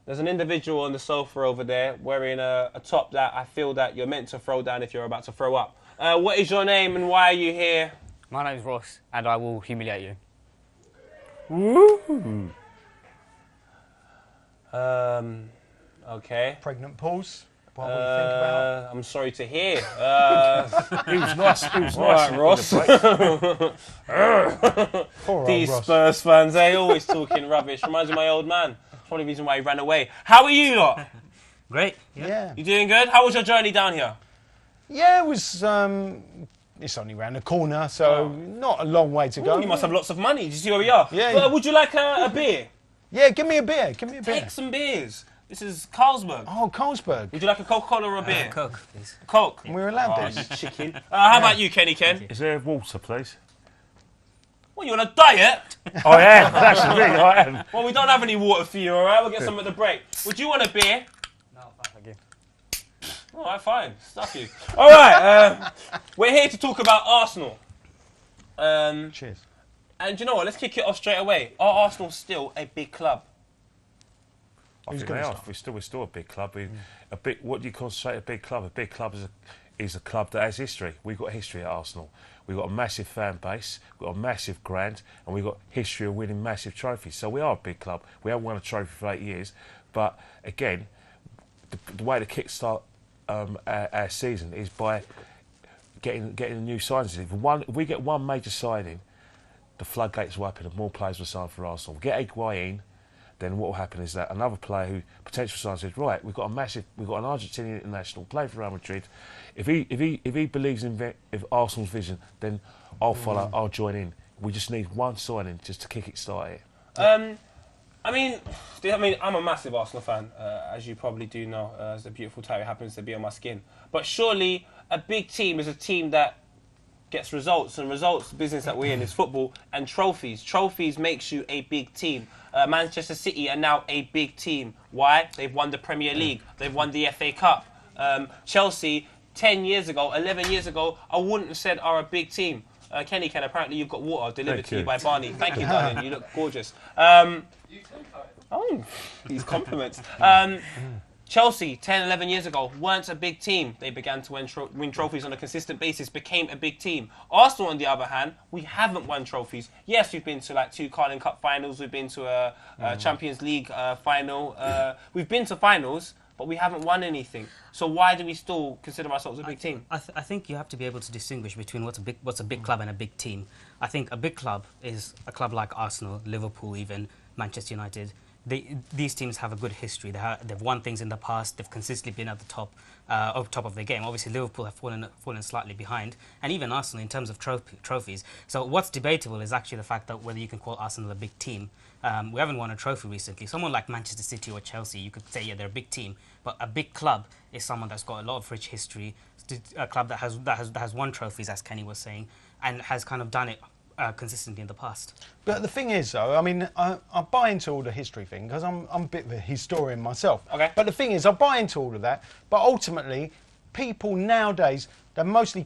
There's an individual on the sofa over there wearing a top that I feel that you're meant to throw down if you're about to throw up. What is your name and why are you here? My name's Ross, and I will humiliate you. Woo! Okay. Pregnant pause. What do you think about? I'm sorry to hear. He was nice. He was All nice. right, Ross. These Ross. Spurs fans, they always talking rubbish. Reminds me of my old man. Probably the reason why he ran away. How are you lot? Great. Yeah. You doing good? How was your journey down here? Yeah, it was. It's only round the corner, so not a long way to go. Ooh, you must have lots of money. Do you see where we are? Yeah. But, would you like a beer? Yeah, give me a beer. Give me a beer. Take some beers. This is Carlsberg. Oh, Carlsberg. Would you like a Coca-Cola or a beer? Coke, please. Coke. We're allowed Oh, this. you chicken. How about you, Kenny Ken? Is there water, please? Well, you on a diet? I am. That's the thing. I am. Well, we don't have any water for you, all right? We'll get some at the break. Would you want a beer? No, thank you. All right, fine. Stuff you. All right, we're here to talk about Arsenal. Cheers. And you know what? Let's kick it off straight away. Are Arsenal still a big club? I think they are. We're still a big club. A big. What do you concentrate a big club? A big club is a club that has history. We've got history at Arsenal. We've got a massive fan base. We've got a massive ground, and we've got history of winning massive trophies. So we are a big club. We haven't won a trophy for 8 years, but again, the way to kickstart our season is by getting the new signings. If we get one major signing, the floodgates will open and more players will sign for Arsenal. Get Higuain, then what will happen is that another player who potential sign says, right, we've got an Argentinian international playing for Real Madrid. If he believes in Arsenal's vision, then I'll follow. I'll join in. We just need one signing just to kick it start here. I mean, I'm a massive Arsenal fan, as you probably do know, as the beautiful tattoo happens to be on my skin. But surely a big team is a team that gets results, and results, the business that we're in is football, and trophies. Trophies makes you a big team. Manchester City are now a big team. Why? They've won the Premier League. They've won the FA Cup. Chelsea, 10 years ago, 11 years ago, I wouldn't have said are a big team. Kenny Ken, apparently you've got water delivered to you by Barney. Thank you, darling. You look gorgeous. These compliments. Chelsea, 10, 11 years ago, weren't a big team. They began to win trophies on a consistent basis, became a big team. Arsenal, on the other hand, we haven't won trophies. Yes, we've been to like 2 Carling Cup finals. We've been to a Champions League final. We've been to finals, but we haven't won anything. So why do we still consider ourselves a big team? I think you have to be able to distinguish between what's a big club and a big team. I think a big club is a club like Arsenal, Liverpool, even Manchester United. These teams have a good history. They've won things in the past. They've consistently been at the top of their game. Obviously, Liverpool have fallen slightly behind, and even Arsenal in terms of trophies. So what's debatable is actually the fact that whether you can call Arsenal a big team. We haven't won a trophy recently. Someone like Manchester City or Chelsea, you could say, yeah, they're a big team. But a big club is someone that's got a lot of rich history, a club that has won trophies, as Kenny was saying, and has kind of done it consistently in the past. But the thing is, though, I mean, I buy into all the history thing because I'm a bit of a historian myself. Okay. But the thing is, I buy into all of that. But ultimately, people nowadays, they're mostly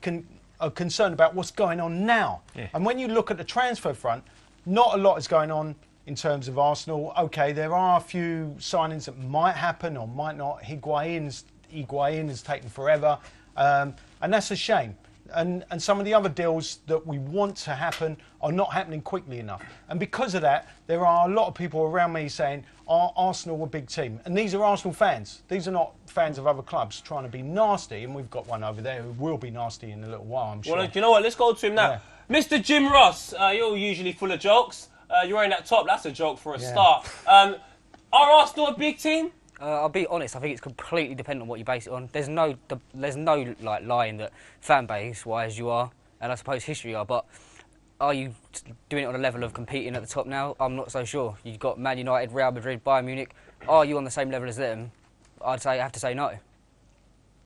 are concerned about what's going on now. Yeah. And when you look at the transfer front, not a lot is going on in terms of Arsenal. Okay, there are a few signings that might happen or might not. Higuain has taken forever, and that's a shame. And some of the other deals that we want to happen are not happening quickly enough. And because of that, there are a lot of people around me saying, are Arsenal a big team? And these are Arsenal fans. These are not fans of other clubs trying to be nasty. And we've got one over there who will be nasty in a little while, I'm sure. Well, do you know what? Let's go to him now. Yeah. Mr. Jim Ross, you're usually full of jokes. You're wearing that top. That's a joke for a start. Are Arsenal a big team? I'll be honest. I think it's completely dependent on what you base it on. There's no like lying that fan base wise you are, and I suppose history are. But are you doing it on a level of competing at the top now? I'm not so sure. You've got Man United, Real Madrid, Bayern Munich. Are you on the same level as them? I have to say no.